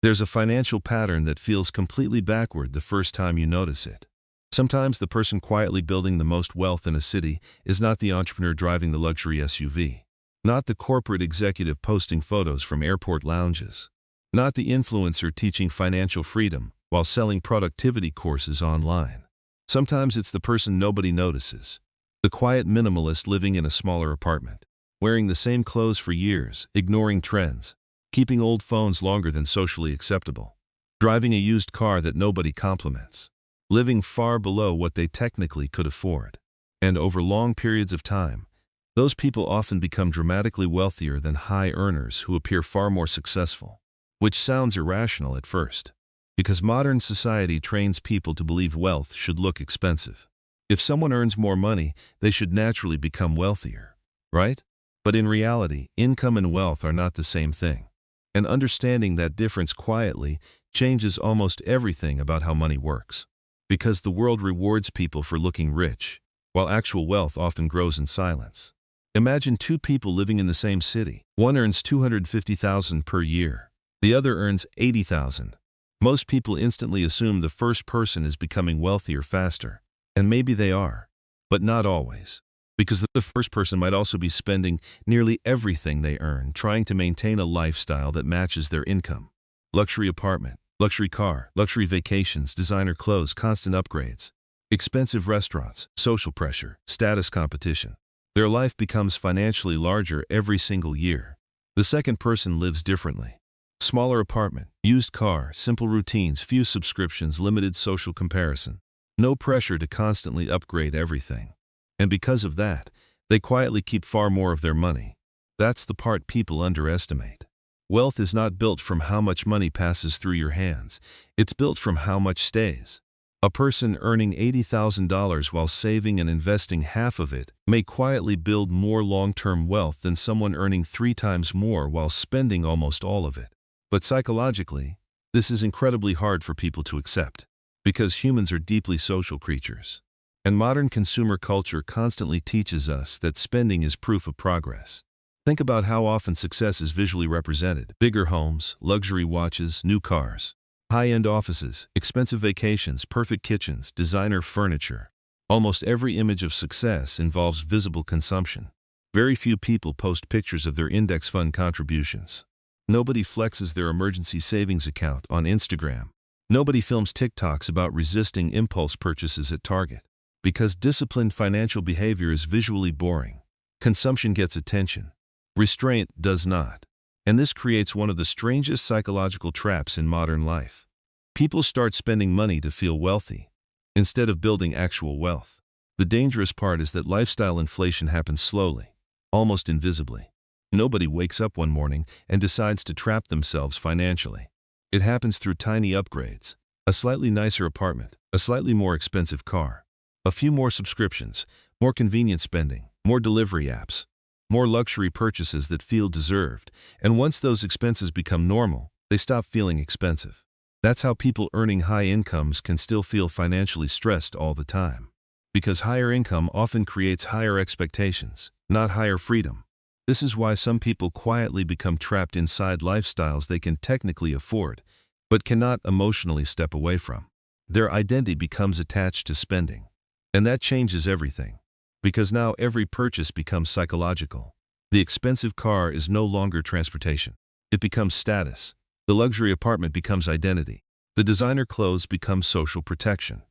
There's a financial pattern that feels completely backward the first time you notice it. Sometimes the person quietly building the most wealth in a city is not the entrepreneur driving the luxury SUV, not the corporate executive posting photos from airport lounges, not the influencer teaching financial freedom while selling productivity courses online. Sometimes it's the person nobody notices, the quiet minimalist living in a smaller apartment, wearing the same clothes for years, ignoring trends, keeping old phones longer than socially acceptable, driving a used car that nobody compliments, living far below what they technically could afford. And over long periods of time, those people often become dramatically wealthier than high earners who appear far more successful, which sounds irrational at first, because modern society trains people to believe wealth should look expensive. If someone earns more money, they should naturally become wealthier, right? But in reality, income and wealth are not the same thing. And understanding that difference quietly changes almost everything about how money works. Because the world rewards people for looking rich, while actual wealth often grows in silence. Imagine two people living in the same city. One earns $250,000 per year. The other earns $80,000. Most people instantly assume the first person is becoming wealthier faster. And maybe they are, but not always. Because the first person might also be spending nearly everything they earn trying to maintain a lifestyle that matches their income. Luxury apartment, luxury car, luxury vacations, designer clothes, constant upgrades, expensive restaurants, social pressure, status competition. Their life becomes financially larger every single year. The second person lives differently. Smaller apartment, used car, simple routines, few subscriptions, limited social comparison. No pressure to constantly upgrade everything. And because of that, they quietly keep far more of their money. That's the part people underestimate. Wealth is not built from how much money passes through your hands. It's built from how much stays. A person earning $80,000 while saving and investing half of it may quietly build more long-term wealth than someone earning 3 times more while spending almost all of it. But psychologically, this is incredibly hard for people to accept, because humans are deeply social creatures. And modern consumer culture constantly teaches us that spending is proof of progress. Think about how often success is visually represented. Bigger homes, luxury watches, new cars, high-end offices, expensive vacations, perfect kitchens, designer furniture. Almost every image of success involves visible consumption. Very few people post pictures of their index fund contributions. Nobody flexes their emergency savings account on Instagram. Nobody films TikToks about resisting impulse purchases at Target. Because disciplined financial behavior is visually boring. Consumption gets attention. Restraint does not. And this creates one of the strangest psychological traps in modern life. People start spending money to feel wealthy, instead of building actual wealth. The dangerous part is that lifestyle inflation happens slowly, almost invisibly. Nobody wakes up one morning and decides to trap themselves financially. It happens through tiny upgrades, a slightly nicer apartment, a slightly more expensive car, a few more subscriptions, more convenient spending, more delivery apps, more luxury purchases that feel deserved, and once those expenses become normal, they stop feeling expensive. That's how people earning high incomes can still feel financially stressed all the time. Because higher income often creates higher expectations, not higher freedom. This is why some people quietly become trapped inside lifestyles they can technically afford, but cannot emotionally step away from. Their identity becomes attached to spending. And that changes everything. Because now every purchase becomes psychological. The expensive car is no longer transportation. It becomes status. The luxury apartment becomes identity. The designer clothes become social protection.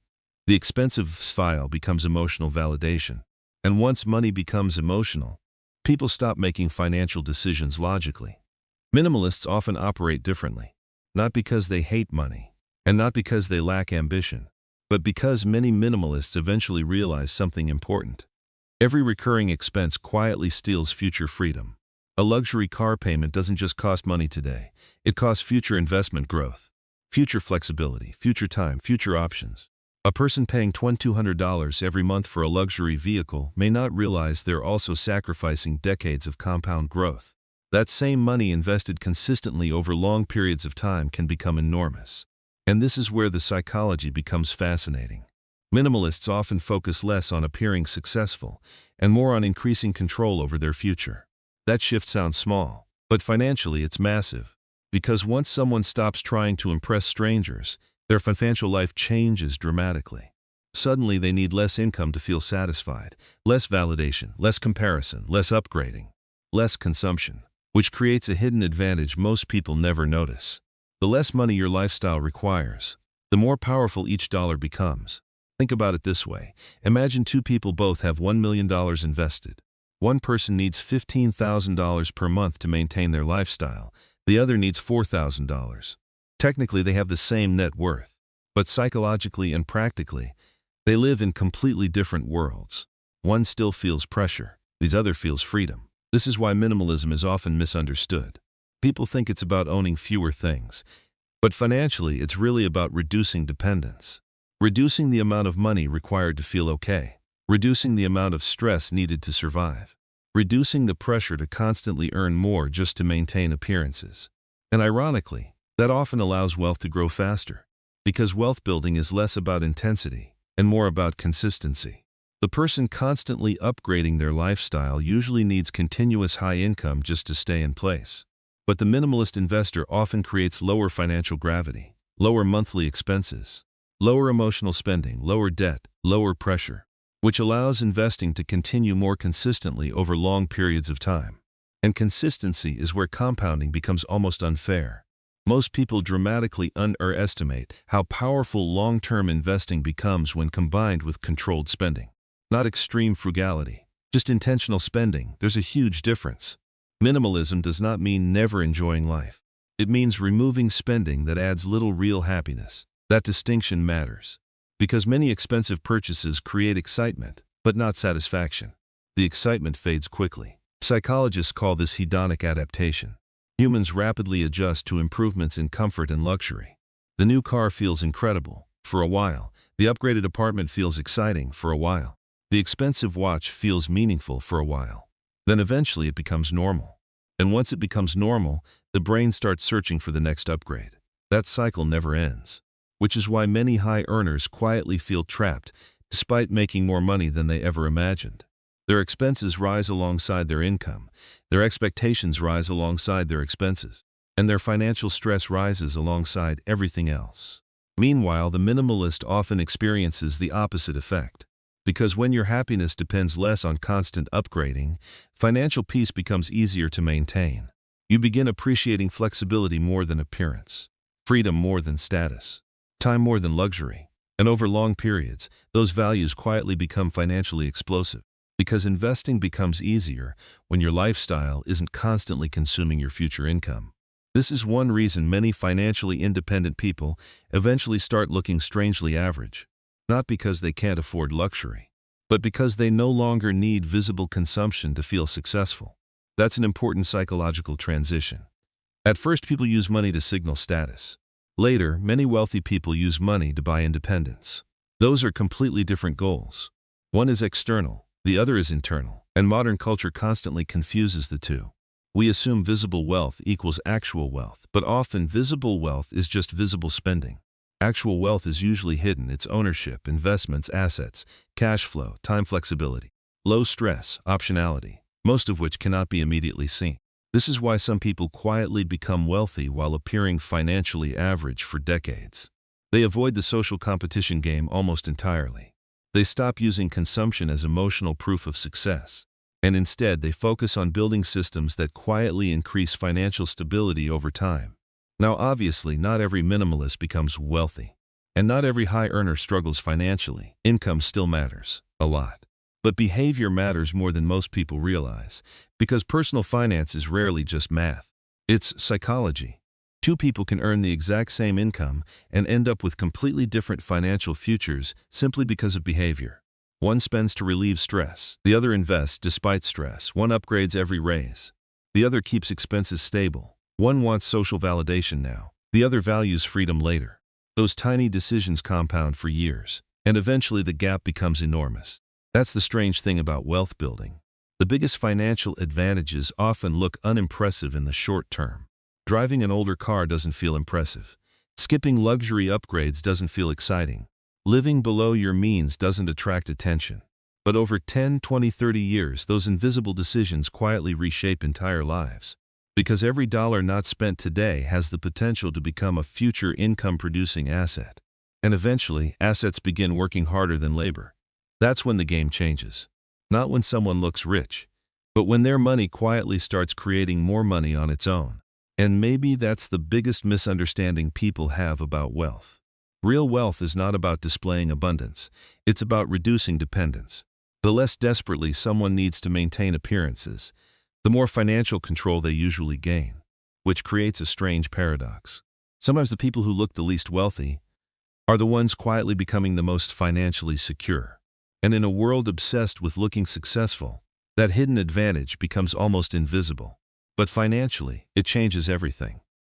The expensive file becomes emotional validation. And once money becomes emotional, people stop making financial decisions logically. Minimalists often operate differently. Not because they hate money, and not because they lack ambition, but because many minimalists eventually realize something important. Every recurring expense quietly steals future freedom. A luxury car payment doesn't just cost money today. It costs future investment growth, future flexibility, future time, future options. A person paying $2,200 every month for a luxury vehicle may not realize they're also sacrificing decades of compound growth. That same money invested consistently over long periods of time can become enormous. And this is where the psychology becomes fascinating. Minimalists often focus less on appearing successful and more on increasing control over their future. That shift sounds small, but financially it's massive. Because once someone stops trying to impress strangers, their financial life changes dramatically. Suddenly they need less income to feel satisfied, less validation, less comparison, less upgrading, less consumption, which creates a hidden advantage most people never notice. The less money your lifestyle requires, the more powerful each dollar becomes. Think about it this way. Imagine two people both have $1 million invested. One person needs $15,000 per month to maintain their lifestyle. The other needs $4,000. Technically, they have the same net worth, but psychologically and practically, they live in completely different worlds. One still feels pressure, the other feels freedom. This is why minimalism is often misunderstood. People think it's about owning fewer things, but financially it's really about reducing dependence. Reducing the amount of money required to feel okay. Reducing the amount of stress needed to survive. Reducing the pressure to constantly earn more just to maintain appearances. And ironically, that often allows wealth to grow faster, because wealth building is less about intensity and more about consistency. The person constantly upgrading their lifestyle usually needs continuous high income just to stay in place. But the minimalist investor often creates lower financial gravity, lower monthly expenses, lower emotional spending, lower debt, lower pressure, which allows investing to continue more consistently over long periods of time. And consistency is where compounding becomes almost unfair. Most people dramatically underestimate how powerful long-term investing becomes when combined with controlled spending. Not extreme frugality, just intentional spending. There's a huge difference. Minimalism does not mean never enjoying life. It means removing spending that adds little real happiness. That distinction matters, because many expensive purchases create excitement, but not satisfaction. The excitement fades quickly. Psychologists call this hedonic adaptation. Humans rapidly adjust to improvements in comfort and luxury. The new car feels incredible for a while. The upgraded apartment feels exciting for a while. The expensive watch feels meaningful for a while. Then eventually it becomes normal. And once it becomes normal, the brain starts searching for the next upgrade. That cycle never ends, which is why many high earners quietly feel trapped despite making more money than they ever imagined. Their expenses rise alongside their income, their expectations rise alongside their expenses, and their financial stress rises alongside everything else. Meanwhile, the minimalist often experiences the opposite effect. Because when your happiness depends less on constant upgrading, financial peace becomes easier to maintain. You begin appreciating flexibility more than appearance, freedom more than status, time more than luxury. And over long periods, those values quietly become financially explosive. Because investing becomes easier when your lifestyle isn't constantly consuming your future income. This is one reason many financially independent people eventually start looking strangely average. Not because they can't afford luxury, but because they no longer need visible consumption to feel successful. That's an important psychological transition. At first, people use money to signal status. Later, many wealthy people use money to buy independence. Those are completely different goals. One is external, the other is internal, and modern culture constantly confuses the two. We assume visible wealth equals actual wealth, but often visible wealth is just visible spending. Actual wealth is usually hidden: its ownership, investments, assets, cash flow, time flexibility, low stress, optionality, most of which cannot be immediately seen. This is why some people quietly become wealthy while appearing financially average for decades. They avoid the social competition game almost entirely. They stop using consumption as emotional proof of success, and instead they focus on building systems that quietly increase financial stability over time. Now, obviously, not every minimalist becomes wealthy, and not every high earner struggles financially. Income still matters a lot. But behavior matters more than most people realize, because personal finance is rarely just math. It's psychology. Two people can earn the exact same income and end up with completely different financial futures simply because of behavior. One spends to relieve stress. The other invests despite stress. One upgrades every raise. The other keeps expenses stable. One wants social validation now. The other values freedom later. Those tiny decisions compound for years, and eventually the gap becomes enormous. That's the strange thing about wealth building. The biggest financial advantages often look unimpressive in the short term. Driving an older car doesn't feel impressive. Skipping luxury upgrades doesn't feel exciting. Living below your means doesn't attract attention. But over 10, 20, 30 years, those invisible decisions quietly reshape entire lives. Because every dollar not spent today has the potential to become a future income-producing asset. And eventually, assets begin working harder than labor. That's when the game changes. Not when someone looks rich, but when their money quietly starts creating more money on its own. And maybe that's the biggest misunderstanding people have about wealth. Real wealth is not about displaying abundance. It's about reducing dependence. The less desperately someone needs to maintain appearances, the more financial control they usually gain, which creates a strange paradox. Sometimes the people who look the least wealthy are the ones quietly becoming the most financially secure. And in a world obsessed with looking successful, that hidden advantage becomes almost invisible. But financially, it changes everything.